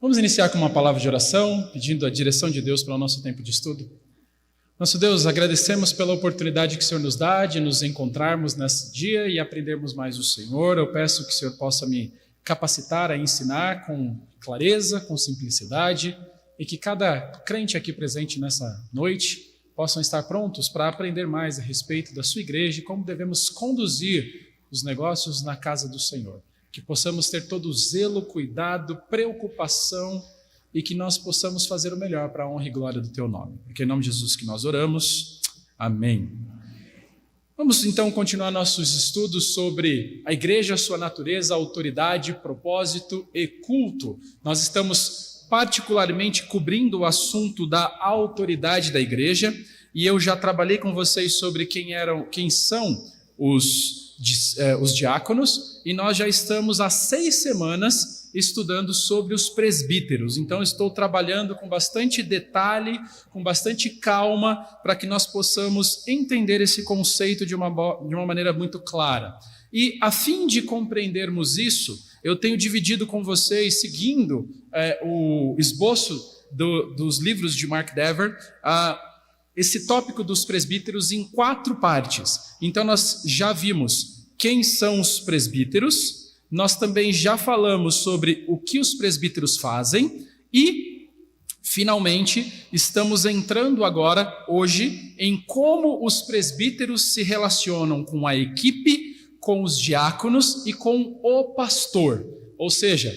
Vamos iniciar com uma palavra de oração, pedindo a direção de Deus para o nosso tempo de estudo. Nosso Deus, agradecemos pela oportunidade que o Senhor nos dá de nos encontrarmos nesse dia e aprendermos mais do Senhor. Eu peço que o Senhor possa me capacitar a ensinar com clareza, com simplicidade, e que cada crente aqui presente nessa noite possam estar prontos para aprender mais a respeito da sua igreja e como devemos conduzir os negócios na casa do Senhor. Que possamos ter todo o zelo, cuidado, preocupação e que nós possamos fazer o melhor para a honra e glória do Teu nome. Porque é em nome de Jesus que nós oramos. Amém. Vamos então continuar nossos estudos sobre a igreja, sua natureza, autoridade, propósito e culto. Nós estamos particularmente cobrindo o assunto da autoridade da igreja e eu já trabalhei com vocês sobre quem são os diáconos, e nós já estamos há 6 semanas estudando sobre os presbíteros. Então estou trabalhando com bastante detalhe, com bastante calma, para que nós possamos entender esse conceito de uma maneira muito clara. E a fim de compreendermos isso, eu tenho dividido com vocês, seguindo o esboço dos livros de Mark Dever, esse tópico dos presbíteros em 4 partes. Então nós já vimos quem são os presbíteros, nós também já falamos sobre o que os presbíteros fazem e, finalmente, estamos entrando agora, hoje, em como os presbíteros se relacionam com a equipe, com os diáconos e com o pastor. Ou seja,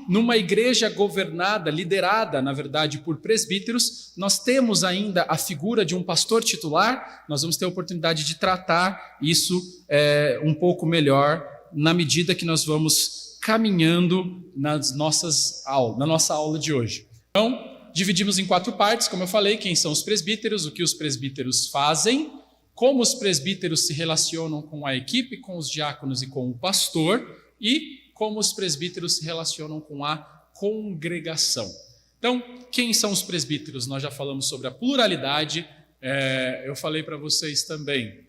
numa igreja governada, liderada, na verdade, por presbíteros, nós temos ainda a figura de um pastor titular. Nós vamos ter a oportunidade de tratar isso um pouco melhor na medida que nós vamos caminhando na nossa aula de hoje. Então, dividimos em 4 partes, como eu falei: quem são os presbíteros, o que os presbíteros fazem, como os presbíteros se relacionam com a equipe, com os diáconos e com o pastor, e como os presbíteros se relacionam com a congregação. Então, quem são os presbíteros? Nós já falamos sobre a pluralidade, eu falei para vocês também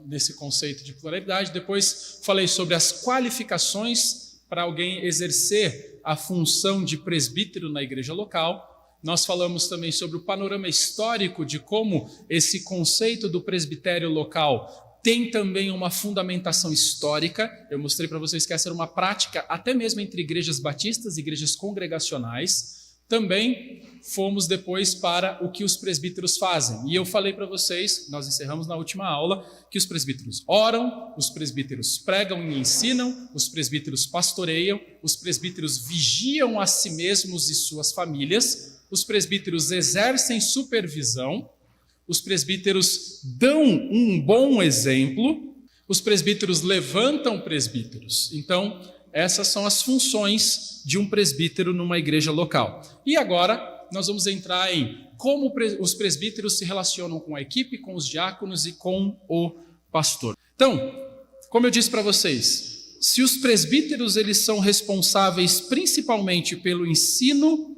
nesse conceito de pluralidade. Depois falei sobre as qualificações para alguém exercer a função de presbítero na igreja local. Nós falamos também sobre o panorama histórico de como esse conceito do presbitério local tem também uma fundamentação histórica. Eu mostrei para vocês que essa era uma prática até mesmo entre igrejas batistas e igrejas congregacionais. Também fomos depois para o que os presbíteros fazem. E eu falei para vocês, nós encerramos na última aula, que os presbíteros oram, os presbíteros pregam e ensinam, os presbíteros pastoreiam, os presbíteros vigiam a si mesmos e suas famílias, os presbíteros exercem supervisão, os presbíteros dão um bom exemplo, os presbíteros levantam presbíteros. Então, essas são as funções de um presbítero numa igreja local. E agora, nós vamos entrar em como os presbíteros se relacionam com a equipe, com os diáconos e com o pastor. Então, como eu disse para vocês, se os presbíteros eles são responsáveis principalmente pelo ensino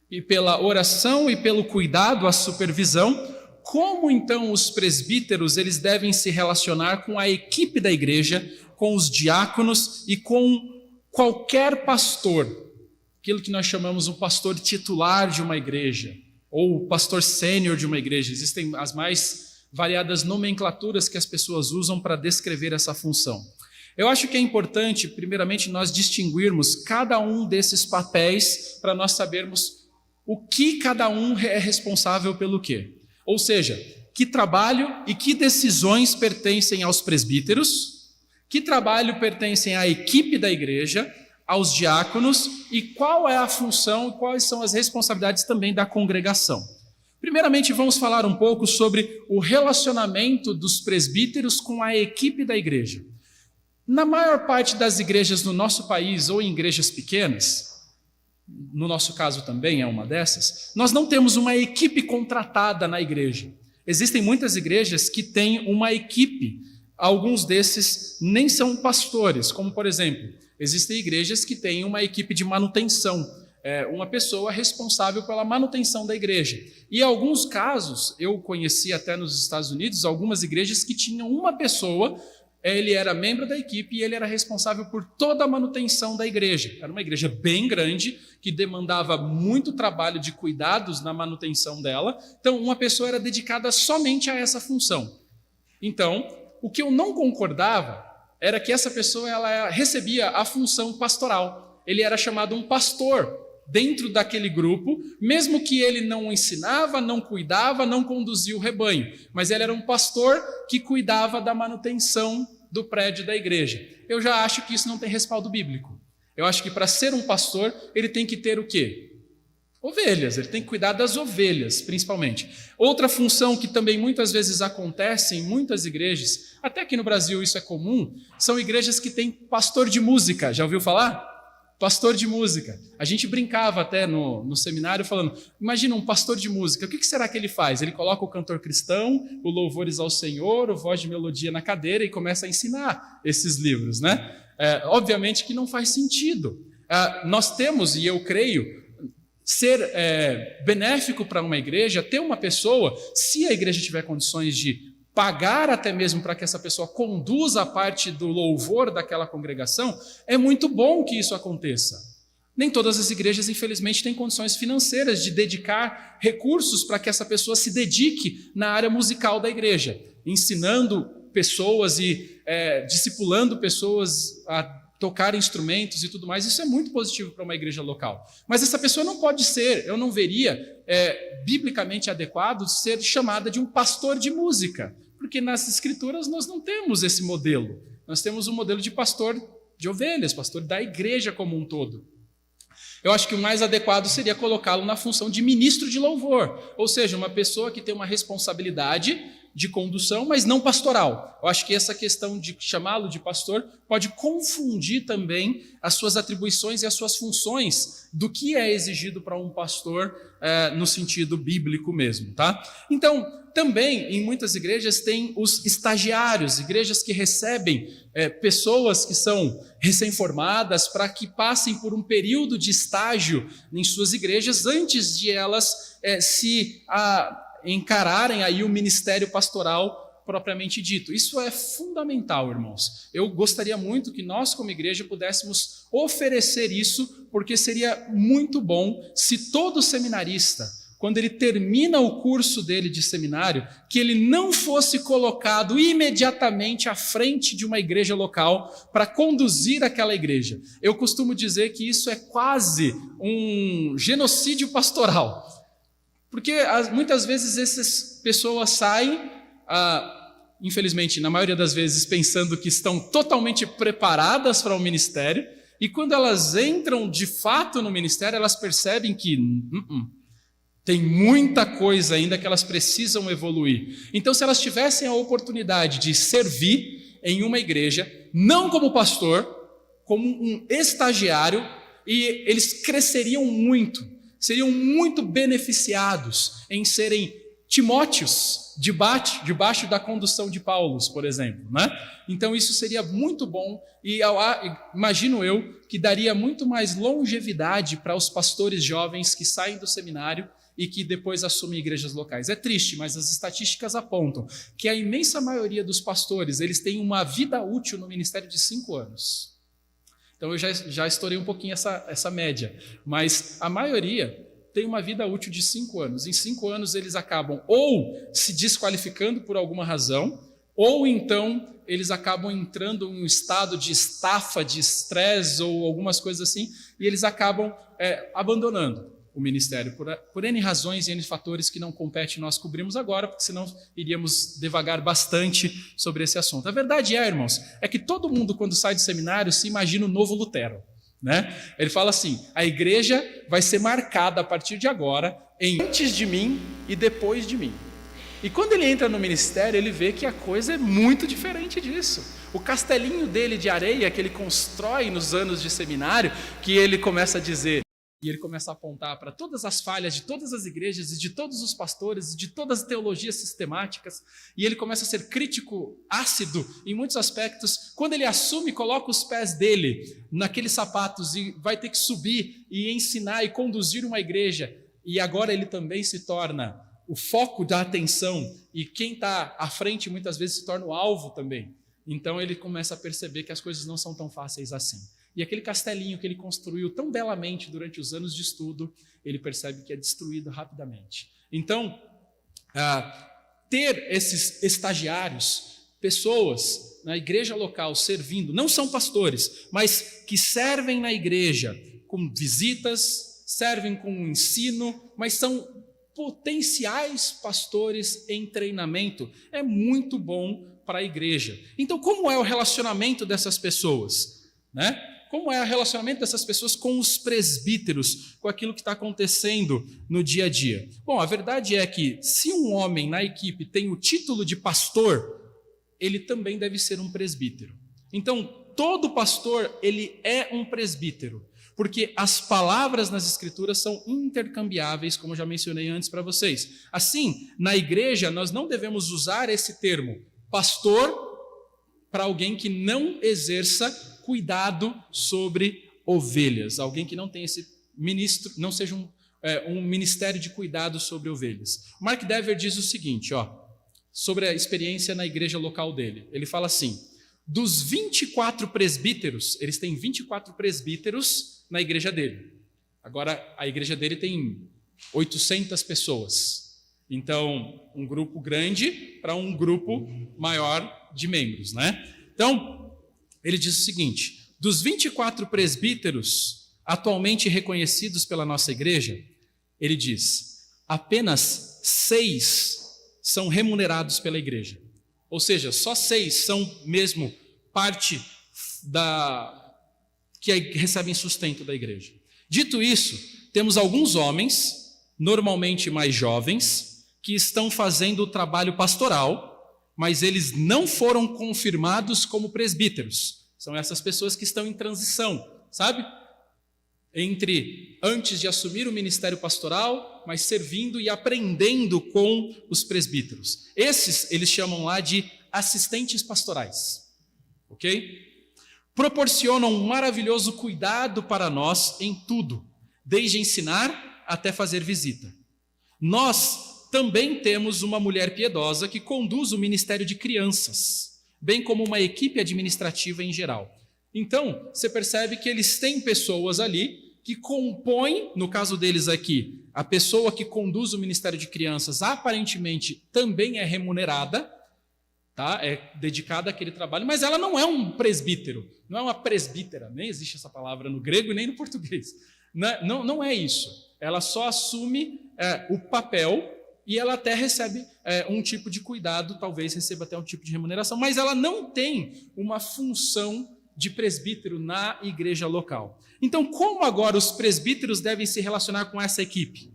e pela oração e pelo cuidado, a supervisão, como então os presbíteros eles devem se relacionar com a equipe da igreja, com os diáconos e com qualquer pastor, aquilo que nós chamamos um pastor titular de uma igreja, ou o pastor sênior de uma igreja? Existem as mais variadas nomenclaturas que as pessoas usam para descrever essa função. Eu acho que é importante, primeiramente, nós distinguirmos cada um desses papéis para nós sabermos o que cada um é responsável pelo quê. Ou seja, que trabalho e que decisões pertencem aos presbíteros, que trabalho pertencem à equipe da igreja, aos diáconos, e qual é a função e quais são as responsabilidades também da congregação. Primeiramente, vamos falar um pouco sobre o relacionamento dos presbíteros com a equipe da igreja. Na maior parte das igrejas no nosso país, ou em igrejas pequenas, no nosso caso também é uma dessas, nós não temos uma equipe contratada na igreja. Existem muitas igrejas que têm uma equipe, alguns desses nem são pastores, como por exemplo, existem igrejas que têm uma equipe de manutenção, uma pessoa responsável pela manutenção da igreja. E em alguns casos, eu conheci até nos Estados Unidos, algumas igrejas que tinham uma pessoa ele era membro da equipe e ele era responsável por toda a manutenção da igreja. Era uma igreja bem grande, que demandava muito trabalho de cuidados na manutenção dela. Então, uma pessoa era dedicada somente a essa função. Então, o que eu não concordava era que essa pessoa ela recebia a função pastoral. Ele era chamado um pastor dentro daquele grupo, mesmo que ele não ensinava, não cuidava, não conduzia o rebanho, mas ele era um pastor que cuidava da manutenção do prédio da igreja. Eu já acho que isso não tem respaldo bíblico. Eu acho que para ser um pastor, ele tem que ter o quê? Ovelhas, ele tem que cuidar das ovelhas, principalmente. Outra função que também muitas vezes acontece em muitas igrejas, até aqui no Brasil isso é comum, são igrejas que têm pastor de música. Já ouviu falar? Pastor de música. A gente brincava até no seminário falando, imagina um pastor de música, o que será que ele faz? Ele coloca o cantor cristão, o louvores ao Senhor, o voz de melodia na cadeira e começa a ensinar esses livros, né? Obviamente que não faz sentido. Nós temos, e eu creio, ser benéfico para uma igreja, ter uma pessoa, se a igreja tiver condições de pagar até mesmo para que essa pessoa conduza a parte do louvor daquela congregação, é muito bom que isso aconteça. Nem todas as igrejas, infelizmente, têm condições financeiras de dedicar recursos para que essa pessoa se dedique na área musical da igreja, ensinando pessoas e discipulando pessoas a tocar instrumentos e tudo mais. Isso é muito positivo para uma igreja local. Mas essa pessoa não pode ser, eu não veria biblicamente adequado ser chamada de um pastor de música, porque nas escrituras nós não temos esse modelo. Nós temos um modelo de pastor de ovelhas, pastor da igreja como um todo. Eu acho que o mais adequado seria colocá-lo na função de ministro de louvor, ou seja, uma pessoa que tem uma responsabilidade de condução, mas não pastoral. Eu acho que essa questão de chamá-lo de pastor pode confundir também as suas atribuições e as suas funções do que é exigido para um pastor no sentido bíblico mesmo, tá? Então, também em muitas igrejas tem os estagiários, igrejas que recebem pessoas que são recém-formadas para que passem por um período de estágio em suas igrejas antes de elas encararem aí o ministério pastoral propriamente dito. Isso é fundamental, irmãos. Eu gostaria muito que nós, como igreja, pudéssemos oferecer isso, porque seria muito bom se todo seminarista, quando ele termina o curso dele de seminário, que ele não fosse colocado imediatamente à frente de uma igreja local para conduzir aquela igreja. Eu costumo dizer que isso é quase um genocídio pastoral. Porque muitas vezes essas pessoas saem, infelizmente, na maioria das vezes, pensando que estão totalmente preparadas para o ministério, e quando elas entram de fato no ministério, elas percebem que tem muita coisa ainda que elas precisam evoluir. Então, se elas tivessem a oportunidade de servir em uma igreja, não como pastor, como um estagiário, e eles cresceriam muito, seriam muito beneficiados em serem Timóteos debaixo da condução de Paulo, por exemplo, né? Então isso seria muito bom e imagino eu que daria muito mais longevidade para os pastores jovens que saem do seminário e que depois assumem igrejas locais. É triste, mas as estatísticas apontam que a imensa maioria dos pastores, eles têm uma vida útil no ministério de 5 anos. Então eu já estourei um pouquinho essa média, mas a maioria tem uma vida útil de 5 anos. Em 5 anos eles acabam ou se desqualificando por alguma razão, ou então eles acabam entrando em um estado de estafa, de estresse ou algumas coisas assim, e eles acabam abandonando o ministério por N razões e N fatores que não compete nós cobrimos agora, porque senão iríamos devagar bastante sobre esse assunto. A verdade irmãos, é que todo mundo quando sai do seminário se imagina o novo Lutero, né? Ele fala assim, a igreja vai ser marcada a partir de agora em antes de mim e depois de mim. E quando ele entra no ministério, ele vê que a coisa é muito diferente disso. O castelinho dele de areia que ele constrói nos anos de seminário, que ele começa a dizer, e ele começa a apontar para todas as falhas de todas as igrejas e de todos os pastores e de todas as teologias sistemáticas, e ele começa a ser crítico, ácido em muitos aspectos. Quando ele assume e coloca os pés dele naqueles sapatos e vai ter que subir e ensinar e conduzir uma igreja, e agora ele também se torna o foco da atenção, e quem está à frente muitas vezes se torna o alvo também. Então ele começa a perceber que as coisas não são tão fáceis assim. E aquele castelinho que ele construiu tão belamente durante os anos de estudo, ele percebe que é destruído rapidamente. Então, ter esses estagiários, pessoas na igreja local servindo, não são pastores, mas que servem na igreja com visitas, servem com ensino, mas são potenciais pastores em treinamento, é muito bom para a igreja. Então, como é o relacionamento dessas pessoas? Como é o relacionamento dessas pessoas com os presbíteros, com aquilo que está acontecendo no dia a dia? Bom, a verdade é que se um homem na equipe tem o título de pastor, ele também deve ser um presbítero. Então, todo pastor, ele é um presbítero, porque as palavras nas Escrituras são intercambiáveis, como eu já mencionei antes para vocês. Assim, na igreja, nós não devemos usar esse termo pastor para alguém que não exerça cuidado sobre ovelhas, alguém que não tem esse ministro, não seja um ministério de cuidado sobre ovelhas. Mark Dever diz o seguinte, sobre a experiência na igreja local dele. Ele fala assim: dos 24 presbíteros, eles têm 24 presbíteros na igreja dele. Agora, a igreja dele tem 800 pessoas. Então, um grupo grande para um grupo maior de membros, Então, ele diz o seguinte: dos 24 presbíteros atualmente reconhecidos pela nossa igreja, ele diz, apenas 6 são remunerados pela igreja. Ou seja, só 6 são mesmo parte que recebem sustento da igreja. Dito isso, temos alguns homens, normalmente mais jovens, que estão fazendo o trabalho pastoral, mas eles não foram confirmados como presbíteros. São essas pessoas que estão em transição, sabe? Antes de assumir o ministério pastoral, mas servindo e aprendendo com os presbíteros. Esses, eles chamam lá de assistentes pastorais, ok? Proporcionam um maravilhoso cuidado para nós em tudo, desde ensinar até fazer visita. Nós também temos uma mulher piedosa que conduz o ministério de crianças, bem como uma equipe administrativa em geral. Então, você percebe que eles têm pessoas ali que compõem, no caso deles aqui, a pessoa que conduz o ministério de crianças aparentemente também é remunerada, é dedicada àquele trabalho, mas ela não é um presbítero, não é uma presbítera, nem existe essa palavra no grego e nem no português. Não é isso. Ela só assume o papel e ela até recebe um tipo de cuidado, talvez receba até um tipo de remuneração, mas ela não tem uma função de presbítero na igreja local. Então, como agora os presbíteros devem se relacionar com essa equipe?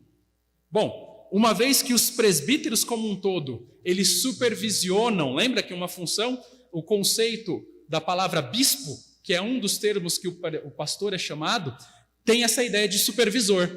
Bom, uma vez que os presbíteros como um todo, eles supervisionam, lembra que uma função, o conceito da palavra bispo, que é um dos termos que o pastor é chamado, tem essa ideia de supervisor.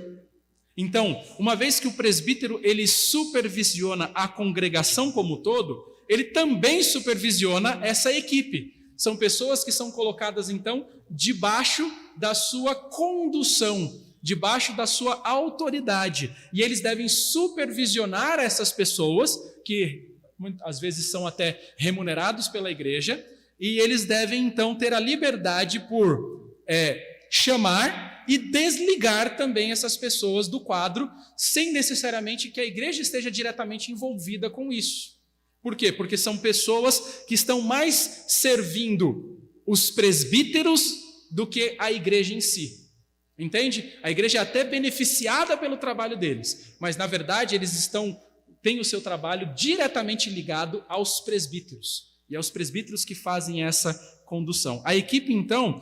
Então, uma vez que o presbítero ele supervisiona a congregação como um todo, ele também supervisiona essa equipe. São pessoas que são colocadas, então, debaixo da sua condução, debaixo da sua autoridade. E eles devem supervisionar essas pessoas, que às vezes são até remunerados pela igreja, e eles devem, então, ter a liberdade por chamar e desligar também essas pessoas do quadro, sem necessariamente que a igreja esteja diretamente envolvida com isso. Por quê? Porque são pessoas que estão mais servindo os presbíteros do que a igreja em si. Entende? A igreja é até beneficiada pelo trabalho deles, mas na verdade eles têm o seu trabalho diretamente ligado aos presbíteros. E é os presbíteros que fazem essa condução. A equipe, então,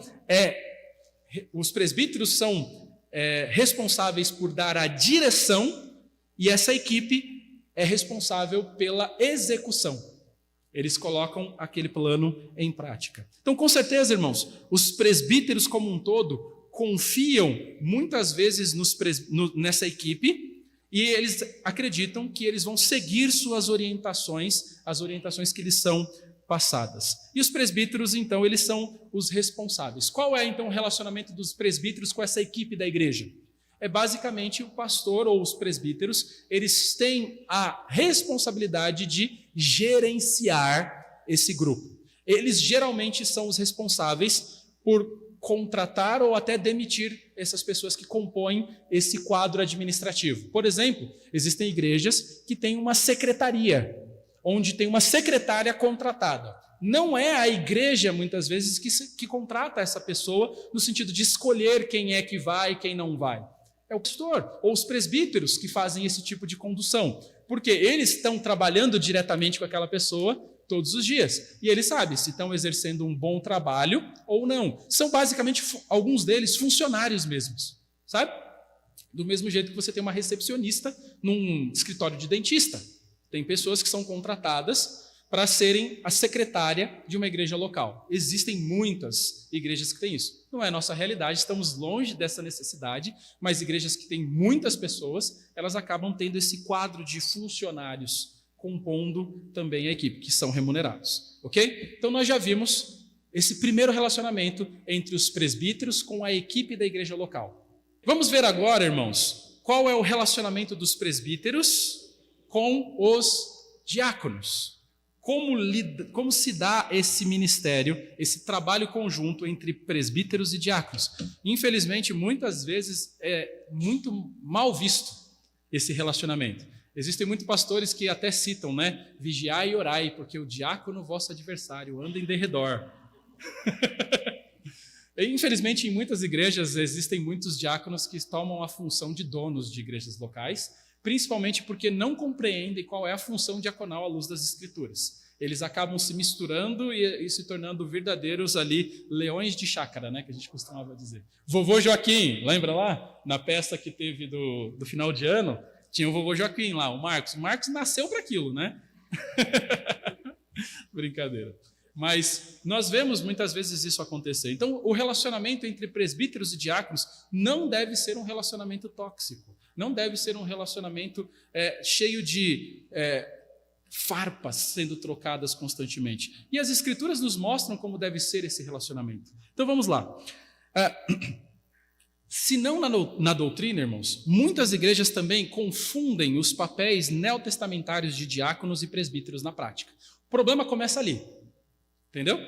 os presbíteros são responsáveis por dar a direção e essa equipe é responsável pela execução. Eles colocam aquele plano em prática. Então, com certeza, irmãos, os presbíteros como um todo confiam muitas vezes nessa equipe e eles acreditam que eles vão seguir suas orientações, as orientações que lhes são passadas. E os presbíteros, então, eles são os responsáveis. Qual é, então, o relacionamento dos presbíteros com essa equipe da igreja? É basicamente o pastor ou os presbíteros, eles têm a responsabilidade de gerenciar esse grupo. Eles geralmente são os responsáveis por contratar ou até demitir essas pessoas que compõem esse quadro administrativo. Por exemplo, existem igrejas que têm uma secretaria, onde tem uma secretária contratada. Não é a igreja, muitas vezes, que contrata essa pessoa no sentido de escolher quem é que vai e quem não vai. É o pastor ou os presbíteros que fazem esse tipo de condução, porque eles estão trabalhando diretamente com aquela pessoa todos os dias, e eles sabem se estão exercendo um bom trabalho ou não. São basicamente, alguns deles, funcionários mesmos, sabe? Do mesmo jeito que você tem uma recepcionista num escritório de dentista. Tem pessoas que são contratadas para serem a secretária de uma igreja local. Existem muitas igrejas que têm isso. Não é a nossa realidade, estamos longe dessa necessidade, mas igrejas que têm muitas pessoas, elas acabam tendo esse quadro de funcionários compondo também a equipe, que são remunerados. Ok? Então nós já vimos esse primeiro relacionamento entre os presbíteros com a equipe da igreja local. Vamos ver agora, irmãos, qual é o relacionamento dos presbíteros com os diáconos. Como se dá esse ministério, esse trabalho conjunto entre presbíteros e diáconos? Infelizmente, muitas vezes é muito mal visto esse relacionamento. Existem muitos pastores que até citam, né? Vigiai e orai, porque o diácono, vosso adversário, anda em derredor. Infelizmente, em muitas igrejas, existem muitos diáconos que tomam a função de donos de igrejas locais, principalmente porque não compreendem qual é a função diaconal à luz das Escrituras. Eles acabam se misturando e se tornando verdadeiros ali leões de chácara, né, que a gente costumava dizer. Vovô Joaquim, lembra lá? Na peça que teve do final de ano, tinha o vovô Joaquim lá, o Marcos. O Marcos nasceu para aquilo, né? Brincadeira. Mas nós vemos muitas vezes isso acontecer. Então, o relacionamento entre presbíteros e diáconos não deve ser um relacionamento tóxico. Não deve ser um relacionamento cheio de farpas sendo trocadas constantemente. E as Escrituras nos mostram como deve ser esse relacionamento. Então, vamos lá. Se não na doutrina, irmãos, muitas igrejas também confundem os papéis neotestamentários de diáconos e presbíteros na prática. O problema começa ali, entendeu?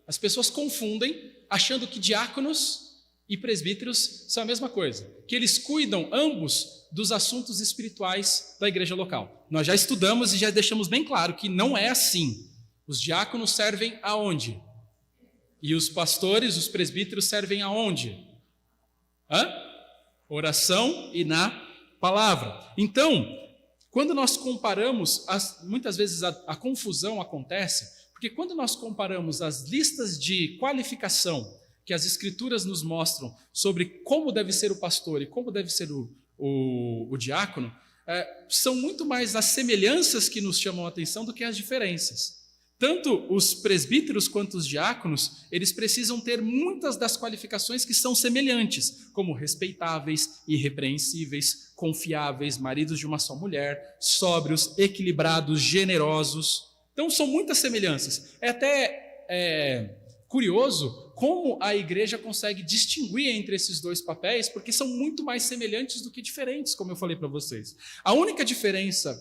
As pessoas confundem, achando que diáconos e presbíteros são a mesma coisa, que eles cuidam ambos dos assuntos espirituais da igreja local. Nós já estudamos e já deixamos bem claro que não é assim. Os diáconos servem aonde? E os pastores, os presbíteros servem aonde? Oração e na palavra. Então, quando nós comparamos, muitas vezes a confusão acontece, porque quando nós comparamos as listas de qualificação que as Escrituras nos mostram sobre como deve ser o pastor e como deve ser o diácono, são muito mais as semelhanças que nos chamam a atenção do que as diferenças. Tanto os presbíteros quanto os diáconos, eles precisam ter muitas das qualificações que são semelhantes, como respeitáveis, irrepreensíveis, confiáveis, maridos de uma só mulher, sóbrios, equilibrados, generosos. Então, são muitas semelhanças. É até curioso como a igreja consegue distinguir entre esses dois papéis, porque são muito mais semelhantes do que diferentes, como eu falei para vocês. A única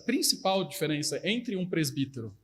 principal diferença entre um presbítero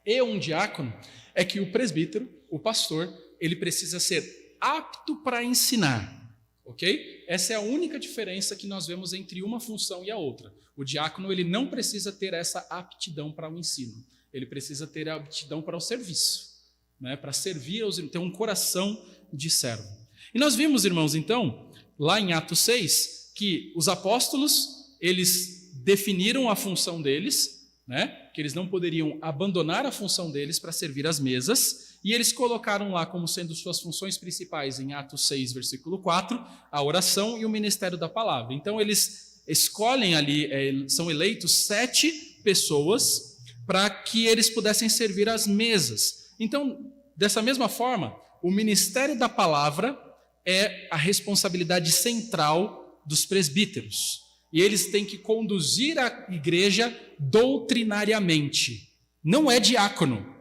e um diácono é que o presbítero, o pastor, ele precisa ser apto para ensinar, ok? Essa é a única diferença que nós vemos entre uma função e a outra. O diácono, ele não precisa ter essa aptidão para o ensino, ele precisa ter a aptidão para o serviço, né? Para servir, ter um coração de servo. E nós vimos, irmãos, então, lá em Atos 6, que os apóstolos, eles definiram a função deles, né? Que eles não poderiam abandonar a função deles para servir às mesas, e eles colocaram lá como sendo suas funções principais, em Atos 6, versículo 4, a oração e o ministério da palavra. Então, eles escolhem ali, são eleitos 7 pessoas para que eles pudessem servir às mesas. Então, dessa mesma forma, o ministério da palavra é a responsabilidade central dos presbíteros. E eles têm que conduzir a igreja doutrinariamente. Não é diácono.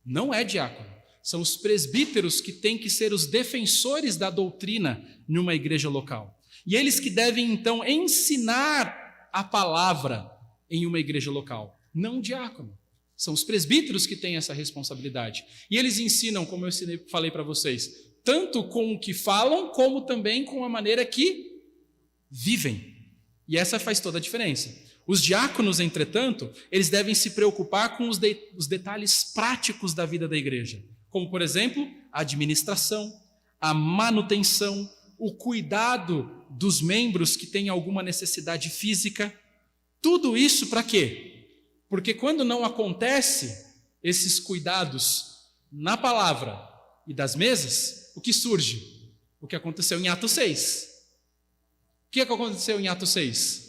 Não é diácono. São os presbíteros que têm que ser os defensores da doutrina numa igreja local. E eles que devem, então, ensinar a palavra em uma igreja local. Não o diácono. São os presbíteros que têm essa responsabilidade. E eles ensinam, como eu falei para vocês, tanto com o que falam, como também com a maneira que vivem. E essa faz toda a diferença. Os diáconos, entretanto, eles devem se preocupar com os detalhes práticos da vida da igreja, como, por exemplo, a administração, a manutenção, o cuidado dos membros que têm alguma necessidade física. Tudo isso para quê? Porque quando não acontece esses cuidados na palavra e das mesas, o que surge? O que aconteceu em Atos 6. O que aconteceu em Atos 6?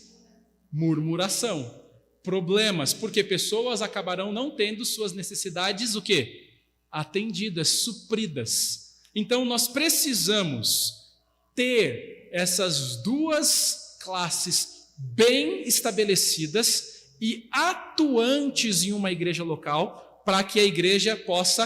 Murmuração, problemas, porque pessoas acabarão não tendo suas necessidades o quê? Atendidas, supridas. Então nós precisamos ter essas duas classes bem estabelecidas e atuantes em uma igreja local, para que a igreja possa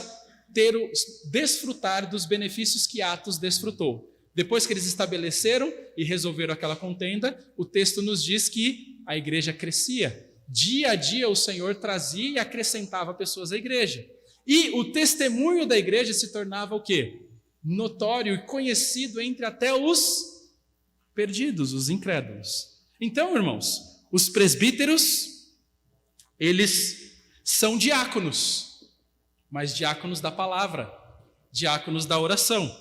desfrutar dos benefícios que Atos desfrutou. Depois que eles estabeleceram e resolveram aquela contenda, o texto nos diz que a igreja crescia. Dia a dia o Senhor trazia e acrescentava pessoas à igreja. E o testemunho da igreja se tornava o quê? Notório e conhecido entre até os perdidos, os incrédulos. Então, irmãos, os presbíteros, eles são diáconos, mas diáconos da palavra, diáconos da oração.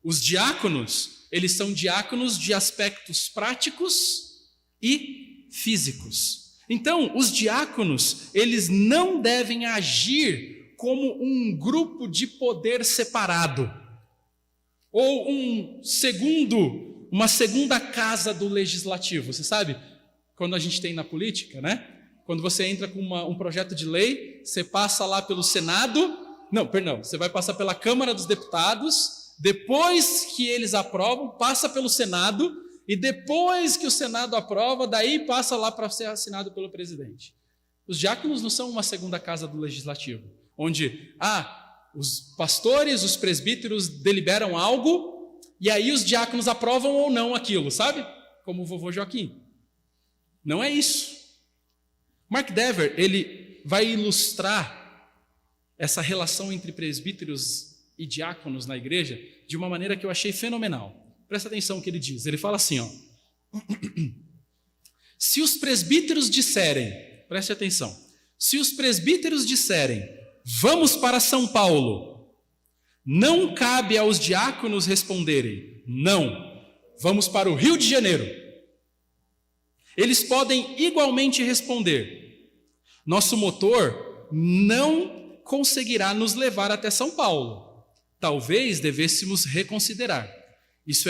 Os diáconos, eles são diáconos de aspectos práticos e físicos. Então, os diáconos, eles não devem agir como um grupo de poder separado, ou uma segunda casa do legislativo. Você sabe, quando a gente tem na política, né? Quando você entra com um projeto de lei, você passa lá pelo Senado, você vai passar pela Câmara dos Deputados, depois que eles aprovam, passa pelo Senado, e depois que o Senado aprova, daí passa lá para ser assinado pelo presidente. Os diáconos não são uma segunda casa do legislativo, onde os pastores, os presbíteros deliberam algo, e aí os diáconos aprovam ou não aquilo, sabe? Como o vovô Joaquim. Não é isso. Mark Dever, ele vai ilustrar essa relação entre presbíteros e diáconos na igreja de uma maneira que eu achei fenomenal. Presta atenção no que ele diz. Ele fala assim, se os presbíteros disserem, preste atenção, se os presbíteros disserem, vamos para São Paulo, não cabe aos diáconos responderem, não, vamos para o Rio de Janeiro. Eles podem igualmente responder, nosso motor não conseguirá nos levar até São Paulo. Talvez devêssemos reconsiderar. Isso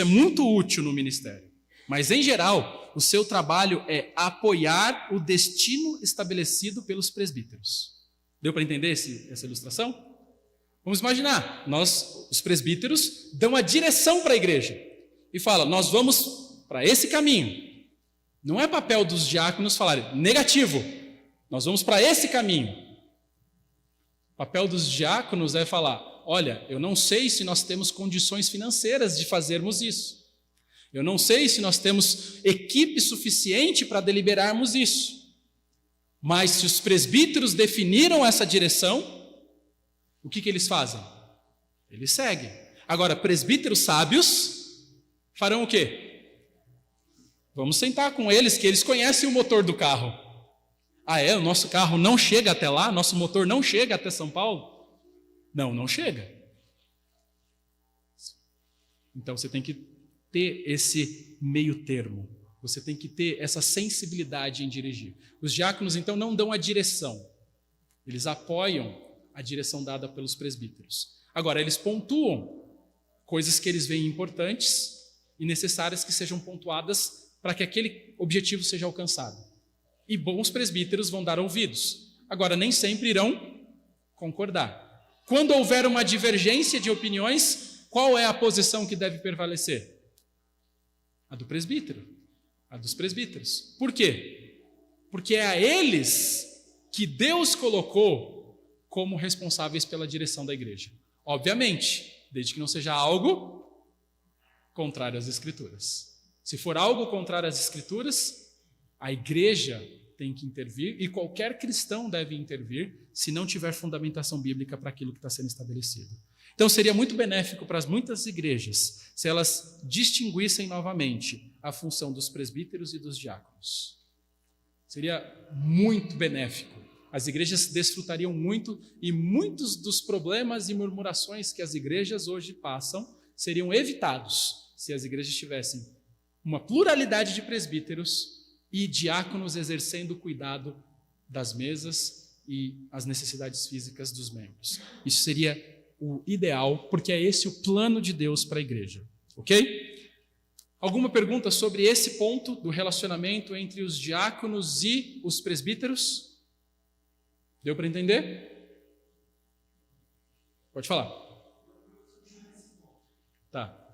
é muito útil no ministério. Mas, em geral, o seu trabalho é apoiar o destino estabelecido pelos presbíteros. Deu para entender essa ilustração? Vamos imaginar, os presbíteros, dão a direção para a igreja e falam, nós vamos para esse caminho. Não é papel dos diáconos falarem, negativo, nós vamos para esse caminho. O papel dos diáconos é falar, olha, eu não sei se nós temos condições financeiras de fazermos isso. Eu não sei se nós temos equipe suficiente para deliberarmos isso. Mas se os presbíteros definiram essa direção, o que eles fazem? Eles seguem. Agora, presbíteros sábios farão o quê? Vamos sentar com eles, que eles conhecem o motor do carro. O nosso carro não chega até lá? Nosso motor não chega até São Paulo? Não chega. Então você tem que ter esse meio termo. Você tem que ter essa sensibilidade em dirigir. Os diáconos, então, não dão a direção. Eles apoiam a direção dada pelos presbíteros. Agora, eles pontuam coisas que eles veem importantes e necessárias que sejam pontuadas para que aquele objetivo seja alcançado. E bons presbíteros vão dar ouvidos. Agora, nem sempre irão concordar. Quando houver uma divergência de opiniões, qual é a posição que deve prevalecer? A do presbítero, a dos presbíteros. Por quê? Porque é a eles que Deus colocou como responsáveis pela direção da igreja. Obviamente, desde que não seja algo contrário às Escrituras. Se for algo contrário às Escrituras, a igreja tem que intervir e qualquer cristão deve intervir se não tiver fundamentação bíblica para aquilo que está sendo estabelecido. Então seria muito benéfico para as muitas igrejas se elas distinguissem novamente a função dos presbíteros e dos diáconos. Seria muito benéfico. As igrejas desfrutariam muito e muitos dos problemas e murmurações que as igrejas hoje passam seriam evitados se as igrejas tivessem uma pluralidade de presbíteros e diáconos exercendo o cuidado das mesas e as necessidades físicas dos membros. Isso seria o ideal, porque é esse o plano de Deus para a igreja. Ok? Alguma pergunta sobre esse ponto do relacionamento entre os diáconos e os presbíteros? Deu para entender? Pode falar. Tá.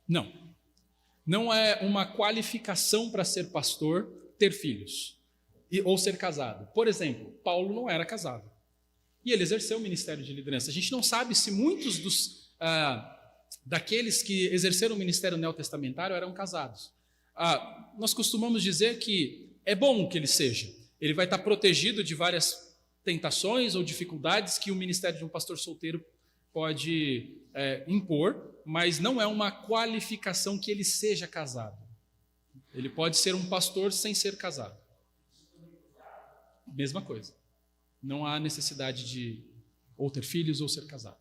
Não. Não é uma qualificação para ser pastor ter filhos ou ser casado. Por exemplo, Paulo não era casado e ele exerceu o ministério de liderança. A gente não sabe se muitos daqueles que exerceram o ministério neotestamentário eram casados. Nós costumamos dizer que é bom que ele seja. Ele vai estar protegido de várias tentações ou dificuldades que o ministério de um pastor solteiro pode impor, mas não é uma qualificação que ele seja casado. Ele pode ser um pastor sem ser casado. Mesma coisa. Não há necessidade de ou ter filhos ou ser casado.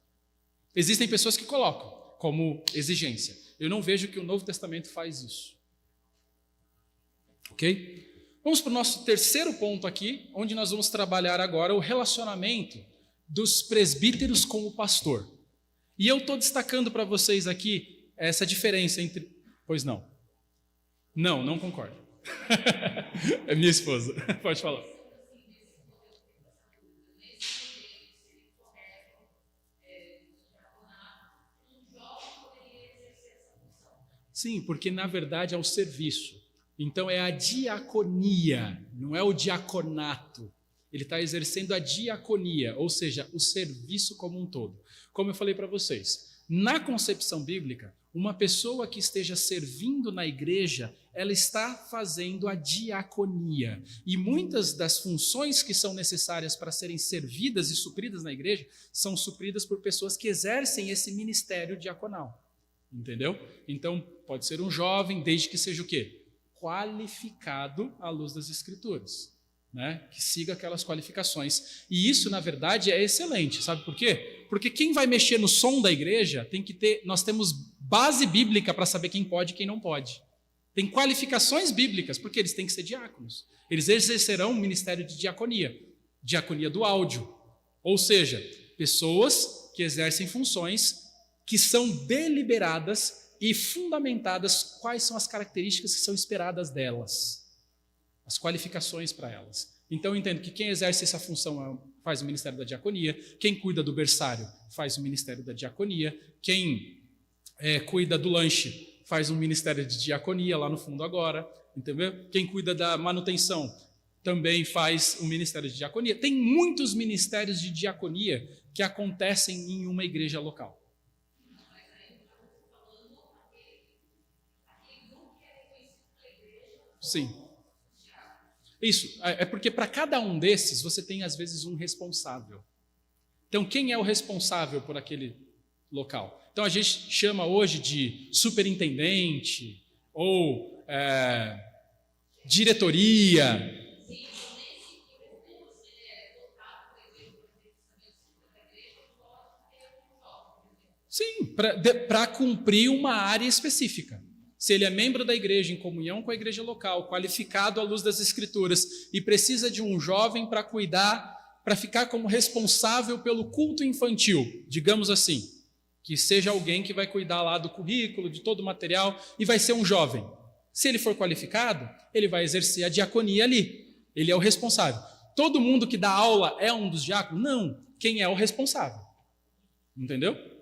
Existem pessoas que colocam como exigência. Eu não vejo que o Novo Testamento faz isso. Ok? Vamos para o nosso terceiro ponto aqui, onde nós vamos trabalhar agora o relacionamento dos presbíteros com o pastor. E eu estou destacando para vocês aqui essa diferença entre... Pois não. Não concordo. É minha esposa. Pode falar. Sim, porque na verdade é o serviço. Então é a diaconia, não é o diaconato. Ele está exercendo a diaconia, ou seja, o serviço como um todo. Como eu falei para vocês, na concepção bíblica, uma pessoa que esteja servindo na igreja, ela está fazendo a diaconia. E muitas das funções que são necessárias para serem servidas e supridas na igreja são supridas por pessoas que exercem esse ministério diaconal. Entendeu? Então, pode ser um jovem, desde que seja o quê? Qualificado à luz das Escrituras. Né? Que siga aquelas qualificações. E isso, na verdade, é excelente. Sabe por quê? Porque quem vai mexer no som da igreja tem que ter... Nós temos base bíblica para saber quem pode e quem não pode. Tem qualificações bíblicas, porque eles têm que ser diáconos. Eles exercerão um ministério de diaconia. Diaconia do áudio. Ou seja, pessoas que exercem funções que são deliberadas e fundamentadas quais são as características que são esperadas delas, as qualificações para elas. Então eu entendo que quem exerce essa função faz o ministério da diaconia, quem cuida do berçário faz o ministério da diaconia, quem cuida do lanche faz um ministério de diaconia lá no fundo agora, entendeu? Quem cuida da manutenção também faz um ministério de diaconia. Tem muitos ministérios de diaconia que acontecem em uma igreja local. Sim. Isso, é porque para cada um desses você tem às vezes um responsável. Então quem é o responsável por aquele local? Então a gente chama hoje de superintendente ou diretoria. Sim, para cumprir uma área específica. Se ele é membro da igreja, em comunhão com a igreja local, qualificado à luz das Escrituras, e precisa de um jovem para cuidar, para ficar como responsável pelo culto infantil, digamos assim, que seja alguém que vai cuidar lá do currículo, de todo o material, e vai ser um jovem. Se ele for qualificado, ele vai exercer a diaconia ali. Ele é o responsável. Todo mundo que dá aula é um dos diáconos? Não. Quem é o responsável? Entendeu?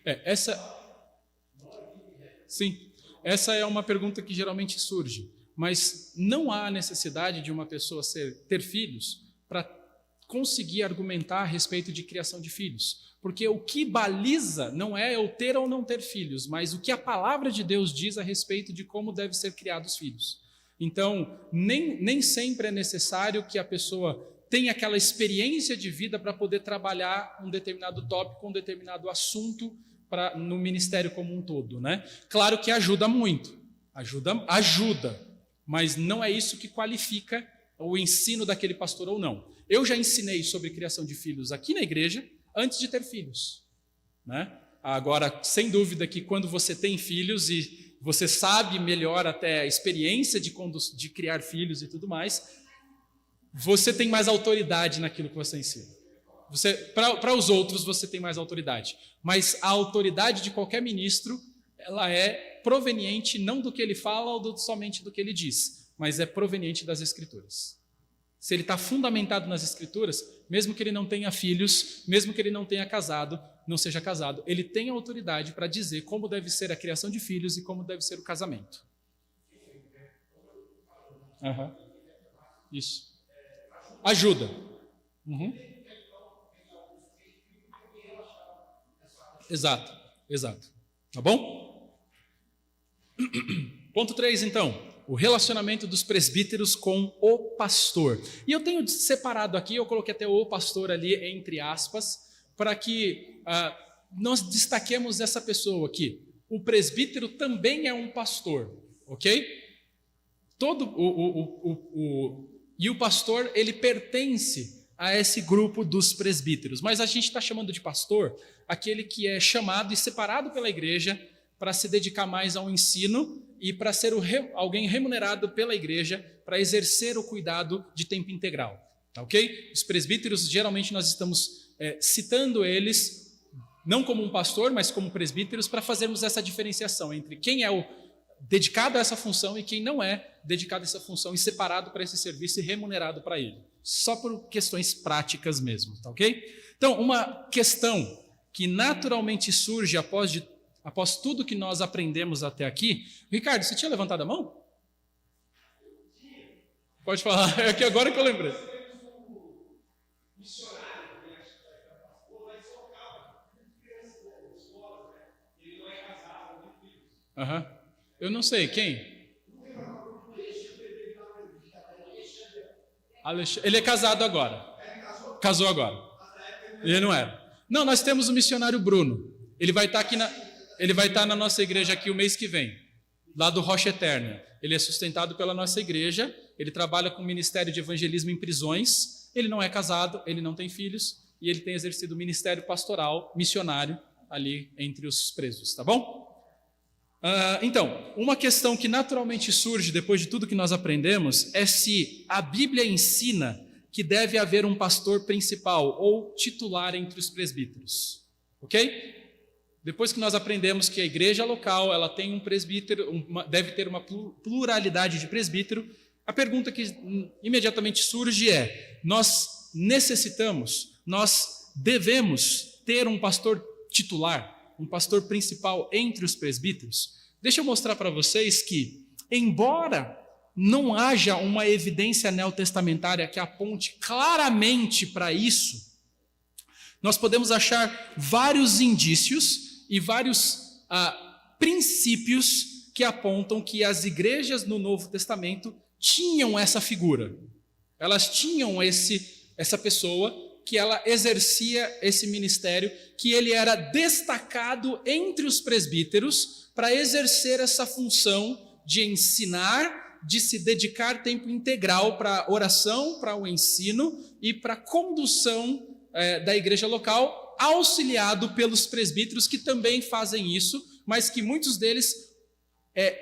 Essa... Sim, essa é uma pergunta que geralmente surge, mas não há necessidade de uma pessoa ter filhos para conseguir argumentar a respeito de criação de filhos. Porque o que baliza não é eu ter ou não ter filhos, mas o que a palavra de Deus diz a respeito de como devem ser criados filhos. Então, nem sempre é necessário que a pessoa tenha aquela experiência de vida para poder trabalhar um determinado tópico, um determinado assunto no ministério como um todo, né? Claro que ajuda muito, ajuda, mas não é isso que qualifica o ensino daquele pastor ou não. Eu já ensinei sobre criação de filhos aqui na igreja antes de ter filhos, né? Agora, sem dúvida que quando você tem filhos e você sabe melhor até a experiência de criar filhos e tudo mais, você tem mais autoridade naquilo que você ensina. Para os outros você tem mais autoridade, mas a autoridade de qualquer ministro, ela é proveniente não do que ele fala ou somente do que ele diz, mas é proveniente das Escrituras. Se ele está fundamentado nas Escrituras, mesmo que ele não tenha filhos, mesmo que ele não seja casado, ele tem autoridade para dizer como deve ser a criação de filhos e como deve ser o casamento. Uhum. Isso. Ajuda. Uhum. Exato. Tá bom? Ponto 3, então. O relacionamento dos presbíteros com o pastor. E eu tenho separado aqui, eu coloquei até o pastor ali entre aspas, para que nós destaquemos essa pessoa aqui. O presbítero também é um pastor, ok? E o pastor, ele pertence a esse grupo dos presbíteros. Mas a gente está chamando de pastor aquele que é chamado e separado pela igreja para se dedicar mais ao ensino e para ser alguém remunerado pela igreja para exercer o cuidado de tempo integral. Tá, ok? Os presbíteros, geralmente nós estamos citando eles, não como um pastor, mas como presbíteros, para fazermos essa diferenciação entre quem é o dedicado a essa função e quem não é dedicado a essa função e separado para esse serviço e remunerado para ele. Só por questões práticas mesmo, tá ok? Então, uma questão que naturalmente surge após tudo que nós aprendemos até aqui. Ricardo, você tinha levantado a mão? Pode falar, é que agora que eu lembrei. Uhum. Eu não sei, quem? Ele é casado agora. Casou agora. Ele não era. Não, nós temos o missionário Bruno. Ele vai estar na nossa igreja aqui o mês que vem, lá do Rocha Eterna. Ele é sustentado pela nossa igreja, ele trabalha com o ministério de evangelismo em prisões, ele não é casado, ele não tem filhos, e ele tem exercido o ministério pastoral, missionário, ali entre os presos, tá bom? Então, uma questão que naturalmente surge depois de tudo que nós aprendemos é se a Bíblia ensina que deve haver um pastor principal ou titular entre os presbíteros, ok? Depois que nós aprendemos que a igreja local ela tem um presbítero, deve ter uma pluralidade de presbítero, a pergunta que imediatamente surge é: nós devemos ter um pastor titular, um pastor principal entre os presbíteros? Deixa eu mostrar para vocês que, embora não haja uma evidência neotestamentária que aponte claramente para isso, nós podemos achar vários indícios e vários princípios que apontam que as igrejas no Novo Testamento tinham essa figura. Elas tinham essa pessoa que ela exercia esse ministério, que ele era destacado entre os presbíteros para exercer essa função de ensinar, de se dedicar tempo integral para a oração, para o ensino e para a condução da igreja local, auxiliado pelos presbíteros que também fazem isso, mas que muitos deles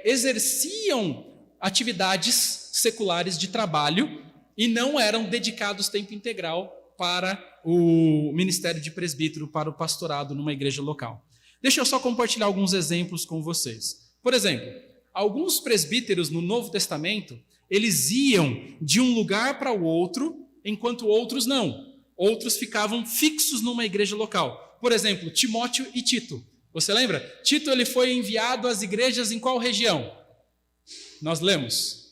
exerciam atividades seculares de trabalho e não eram dedicados tempo integral para o ministério de presbítero, para o pastorado numa igreja local. Deixa eu só compartilhar alguns exemplos com vocês. Por exemplo, alguns presbíteros no Novo Testamento, eles iam de um lugar para o outro, enquanto outros não. Outros ficavam fixos numa igreja local. Por exemplo, Timóteo e Tito. Você lembra? Tito ele foi enviado às igrejas em qual região? Nós lemos.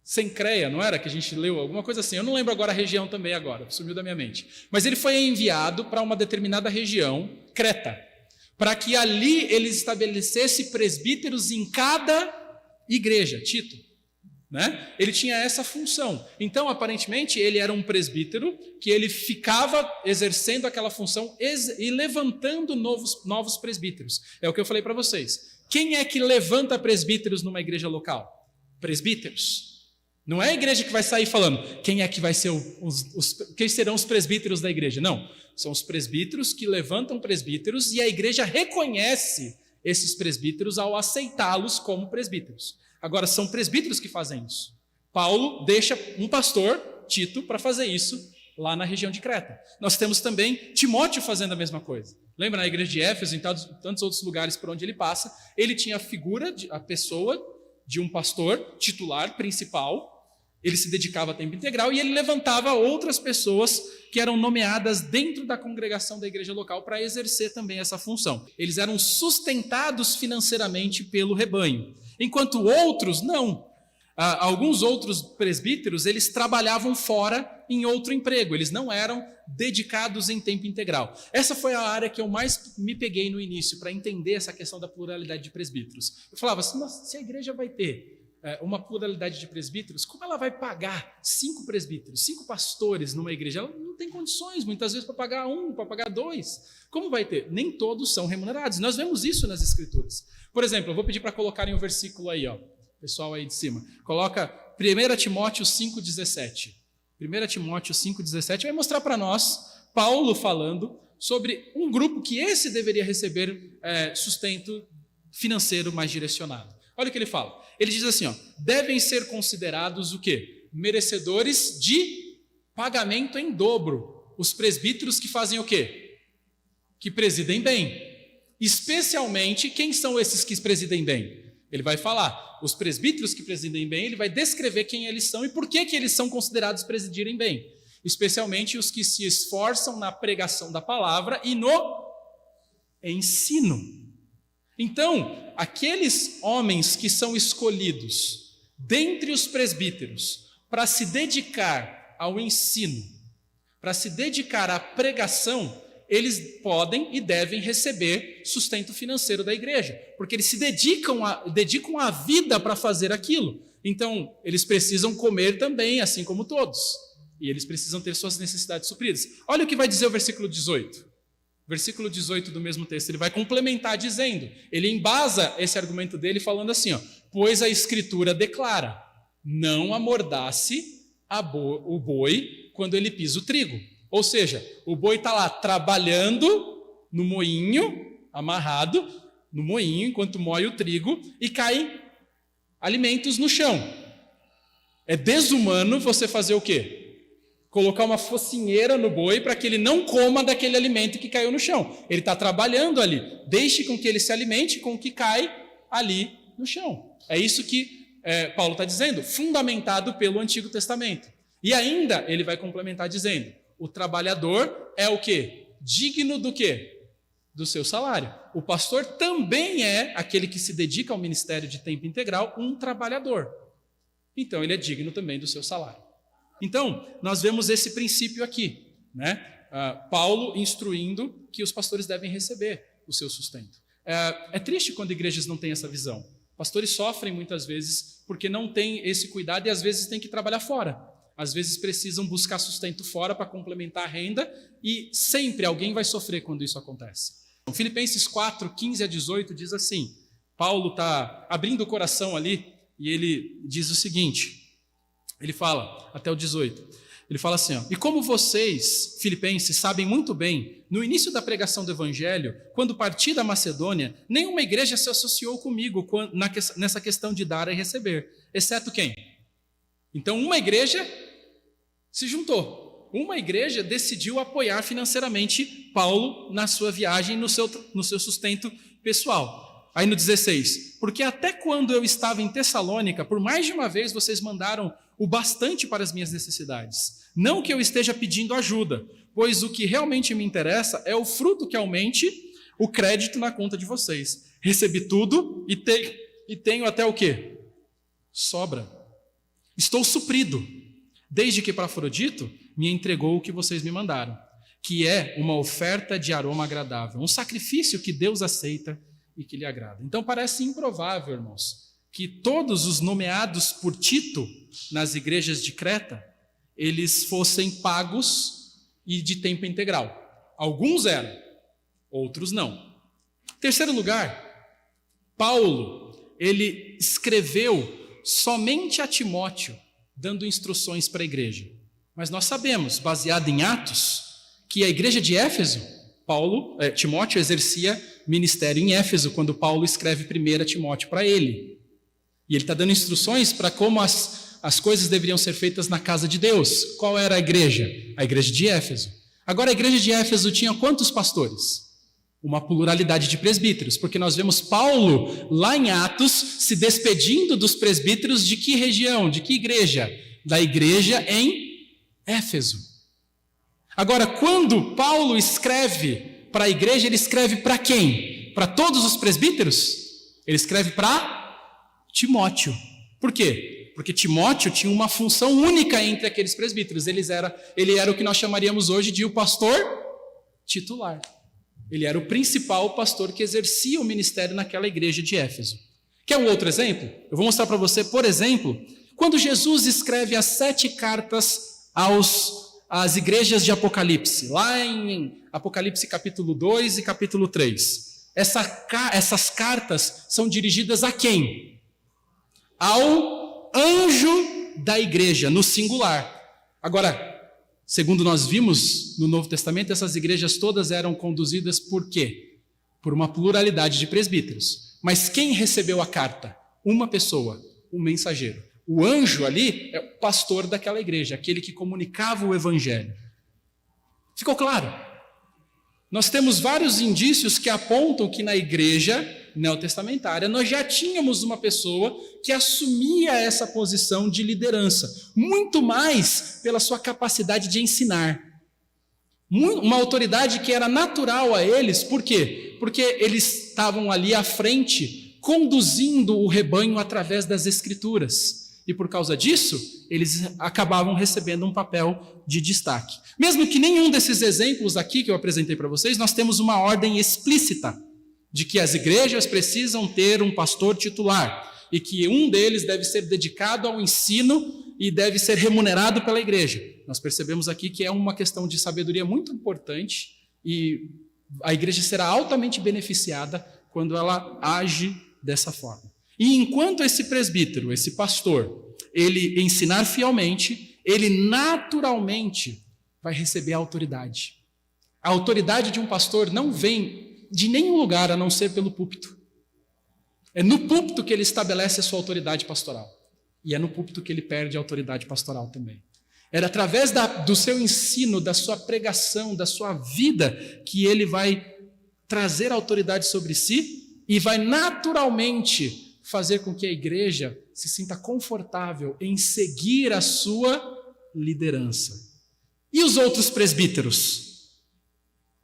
Cencreia, não era que a gente leu? Alguma coisa assim. Eu não lembro agora a região também agora, sumiu da minha mente. Mas ele foi enviado para uma determinada região, Creta, para que ali ele estabelecesse presbíteros em cada igreja, Tito. Né? Ele tinha essa função. Então, aparentemente, ele era um presbítero que ele ficava exercendo aquela função e levantando novos presbíteros. É o que eu falei para vocês. Quem é que levanta presbíteros numa igreja local? Presbíteros. Não é a igreja que vai sair falando quem é que vai ser quem serão os presbíteros da igreja. Não, são os presbíteros que levantam presbíteros e a igreja reconhece esses presbíteros ao aceitá-los como presbíteros. Agora, são presbíteros que fazem isso. Paulo deixa um pastor, Tito, para fazer isso lá na região de Creta. Nós temos também Timóteo fazendo a mesma coisa. Lembra na igreja de Éfeso, em tantos outros lugares por onde ele passa, ele tinha a pessoa de um pastor titular, principal. Ele se dedicava a tempo integral e ele levantava outras pessoas que eram nomeadas dentro da congregação da igreja local para exercer também essa função. Eles eram sustentados financeiramente pelo rebanho, enquanto outros não. Alguns outros presbíteros, eles trabalhavam fora em outro emprego, eles não eram dedicados em tempo integral. Essa foi a área que eu mais me peguei no início para entender essa questão da pluralidade de presbíteros. Eu falava assim, se a igreja vai ter uma pluralidade de presbíteros, como ela vai pagar 5 presbíteros, 5 pastores numa igreja? Ela não tem condições, muitas vezes, para pagar 1, para pagar 2. Como vai ter? Nem todos são remunerados. Nós vemos isso nas Escrituras. Por exemplo, eu vou pedir para colocarem o versículo aí, ó, pessoal aí de cima. Coloca 1 Timóteo 5,17. 1 Timóteo 5,17 vai mostrar para nós, Paulo falando sobre um grupo que esse deveria receber sustento financeiro mais direcionado. Olha o que ele fala. Ele diz assim, ó, devem ser considerados o quê? Merecedores de pagamento em dobro. Os presbíteros que fazem o quê? Que presidem bem. Especialmente, quem são esses que presidem bem? Ele vai falar, os presbíteros que presidem bem, ele vai descrever quem eles são e por que eles são considerados presidirem bem. Especialmente os que se esforçam na pregação da palavra e no ensino. Então, aqueles homens que são escolhidos dentre os presbíteros para se dedicar ao ensino, para se dedicar à pregação, eles podem e devem receber sustento financeiro da igreja, porque eles se dedicam a vida para fazer aquilo. Então, eles precisam comer também, assim como todos, e eles precisam ter suas necessidades supridas. Olha o que vai dizer o versículo 18. Versículo 18 do mesmo texto, ele vai complementar dizendo, ele embasa esse argumento dele falando assim, ó, pois a Escritura declara, não amordace o boi quando ele pisa o trigo. Ou seja, o boi está lá trabalhando no moinho, amarrado no moinho, enquanto moe o trigo, e caem alimentos no chão. É desumano você fazer o quê? Colocar uma focinheira no boi para que ele não coma daquele alimento que caiu no chão. Ele está trabalhando ali. Deixe com que ele se alimente com o que cai ali no chão. É isso que Paulo está dizendo, fundamentado pelo Antigo Testamento. E ainda ele vai complementar dizendo, o trabalhador é o quê? Digno do quê? Do seu salário. O pastor também é aquele que se dedica ao ministério de tempo integral, um trabalhador. Então ele é digno também do seu salário. Então, nós vemos esse princípio aqui, né? Paulo instruindo que os pastores devem receber o seu sustento. É triste quando igrejas não têm essa visão. Pastores sofrem muitas vezes porque não têm esse cuidado e às vezes têm que trabalhar fora. Às vezes precisam buscar sustento fora para complementar a renda e sempre alguém vai sofrer quando isso acontece. Filipenses 4, 15 a 18 diz assim, Paulo está abrindo o coração ali e ele diz o seguinte, ele fala, até o 18, ele fala assim, ó, e como vocês, filipenses, sabem muito bem, no início da pregação do evangelho, quando parti da Macedônia, nenhuma igreja se associou comigo nessa questão de dar e receber, exceto quem? Então uma igreja se juntou, uma igreja decidiu apoiar financeiramente Paulo na sua viagem, no seu sustento pessoal. Aí no 16, porque até quando eu estava em Tessalônica, por mais de uma vez vocês mandaram o bastante para as minhas necessidades. Não que eu esteja pedindo ajuda, pois o que realmente me interessa é o fruto que aumente o crédito na conta de vocês. Recebi tudo e tenho até o quê? Sobra. Estou suprido, desde que Epafrodito me entregou o que vocês me mandaram, que é uma oferta de aroma agradável, um sacrifício que Deus aceita e que lhe agrada. Então parece improvável, irmãos, que todos os nomeados por Tito nas igrejas de Creta, eles fossem pagos e de tempo integral. Alguns eram, outros não. Terceiro lugar, Paulo, ele escreveu somente a Timóteo, dando instruções para a igreja. Mas nós sabemos, baseado em Atos, que a igreja de Éfeso, Timóteo exercia ministério em Éfeso, quando Paulo escreve 1 Timóteo para ele. E ele está dando instruções para como as coisas deveriam ser feitas na casa de Deus. Qual era a igreja? A igreja de Éfeso. Agora, a igreja de Éfeso tinha quantos pastores? Uma pluralidade de presbíteros, porque nós vemos Paulo, lá em Atos, se despedindo dos presbíteros de que região, de que igreja? Da igreja em Éfeso. Agora, quando Paulo escreve para a igreja, ele escreve para quem? Para todos os presbíteros? Ele escreve para Timóteo. Por quê? Porque Timóteo tinha uma função única entre aqueles presbíteros. Ele era o que nós chamaríamos hoje de o pastor titular. Ele era o principal pastor que exercia o ministério naquela igreja de Éfeso. Quer um outro exemplo? Eu vou mostrar para você, por exemplo, quando Jesus escreve as 7 cartas às igrejas de Apocalipse, lá em Apocalipse capítulo 2 e capítulo 3. Essas cartas são dirigidas a quem? Ao anjo da igreja, no singular. Agora, segundo nós vimos no Novo Testamento, essas igrejas todas eram conduzidas por quê? Por uma pluralidade de presbíteros. Mas quem recebeu a carta? Uma pessoa, um mensageiro. O anjo ali é o pastor daquela igreja, aquele que comunicava o evangelho. Ficou claro? Nós temos vários indícios que apontam que na igreja neotestamentária nós já tínhamos uma pessoa que assumia essa posição de liderança, muito mais pela sua capacidade de ensinar. Uma autoridade que era natural a eles, por quê? Porque eles estavam ali à frente, conduzindo o rebanho através das Escrituras. E por causa disso, eles acabavam recebendo um papel de destaque. Mesmo que nenhum desses exemplos aqui que eu apresentei para vocês, nós temos uma ordem explícita de que as igrejas precisam ter um pastor titular e que um deles deve ser dedicado ao ensino e deve ser remunerado pela igreja. Nós percebemos aqui que é uma questão de sabedoria muito importante e a igreja será altamente beneficiada quando ela age dessa forma. E enquanto esse presbítero, esse pastor, ele ensinar fielmente, ele naturalmente vai receber a autoridade. A autoridade de um pastor não vem de nenhum lugar a não ser pelo púlpito. É no púlpito que ele estabelece a sua autoridade pastoral. E é no púlpito que ele perde a autoridade pastoral também. Era através do seu ensino, da sua pregação, da sua vida, que ele vai trazer a autoridade sobre si e vai naturalmente fazer com que a igreja se sinta confortável em seguir a sua liderança. E os outros presbíteros?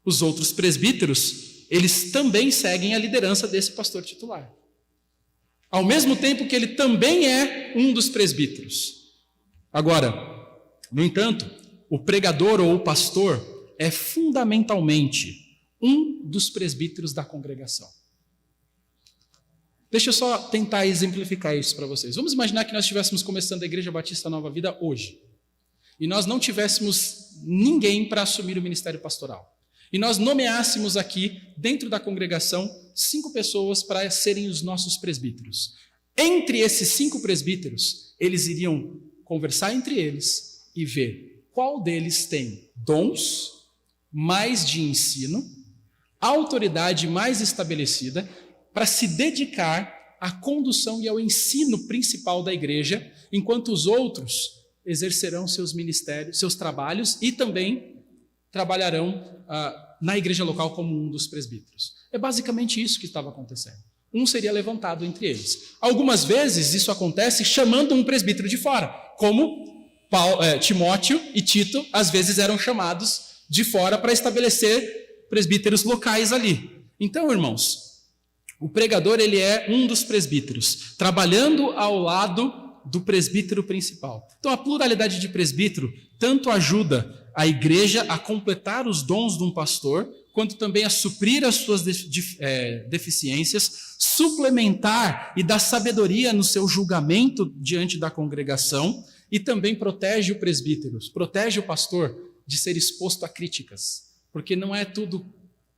Os outros presbíteros, eles também seguem a liderança desse pastor titular. Ao mesmo tempo que ele também é um dos presbíteros. Agora, no entanto, o pregador ou o pastor é fundamentalmente um dos presbíteros da congregação. Deixa eu só tentar exemplificar isso para vocês. Vamos imaginar que nós estivéssemos começando a Igreja Batista Nova Vida hoje. E nós não tivéssemos ninguém para assumir o ministério pastoral. E nós nomeássemos aqui, dentro da congregação, 5 pessoas para serem os nossos presbíteros. Entre esses 5 presbíteros, eles iriam conversar entre eles e ver qual deles tem dons mais de ensino, autoridade mais estabelecida, para se dedicar à condução e ao ensino principal da igreja, enquanto os outros exercerão seus ministérios, seus trabalhos e também trabalharão na igreja local como um dos presbíteros. É basicamente isso que estava acontecendo. um seria levantado entre eles. Algumas vezes isso acontece chamando um presbítero de fora, como Timóteo e Tito às vezes eram chamados de fora para estabelecer presbíteros locais ali. Então, irmãos, o pregador ele é um dos presbíteros, trabalhando ao lado do presbítero principal. Então, a pluralidade de presbítero tanto ajuda a igreja a completar os dons de um pastor, quanto também a suprir as suas deficiências, suplementar e dar sabedoria no seu julgamento diante da congregação, e também protege o presbítero, protege o pastor de ser exposto a críticas, porque não é tudo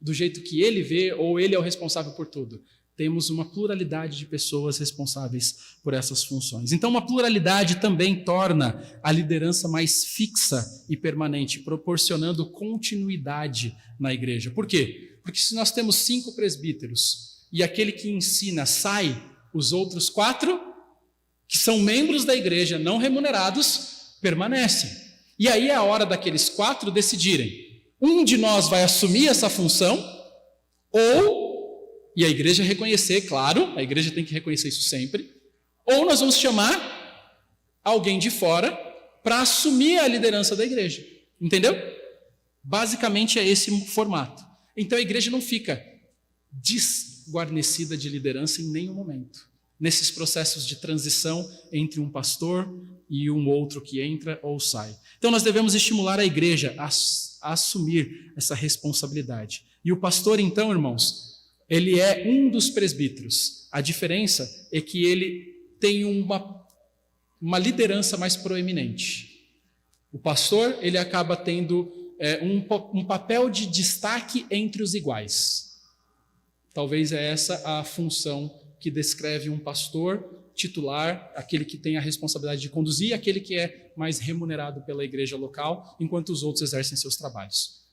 do jeito que ele vê ou ele é o responsável por tudo. Temos uma pluralidade de pessoas responsáveis por essas funções. Então, uma pluralidade também torna a liderança mais fixa e permanente, proporcionando continuidade na igreja. Por quê? Porque se nós temos 5 presbíteros e aquele que ensina sai, os outros 4, que são membros da igreja não remunerados, permanecem. E aí é a hora daqueles 4 decidirem: um de nós vai assumir essa função, e a igreja reconhecer, claro, a igreja tem que reconhecer isso sempre, ou nós vamos chamar alguém de fora para assumir a liderança da igreja. Entendeu? Basicamente é esse formato. Então a igreja não fica desguarnecida de liderança em nenhum momento, nesses processos de transição entre um pastor e um outro que entra ou sai. Então nós devemos estimular a igreja a assumir essa responsabilidade. E o pastor, então, irmãos, ele é um dos presbíteros. A diferença é que ele tem uma liderança mais proeminente. O pastor, ele acaba tendo um papel de destaque entre os iguais. Talvez é essa a função que descreve um pastor titular, aquele que tem a responsabilidade de conduzir, aquele que é mais remunerado pela igreja local, enquanto os outros exercem seus trabalhos.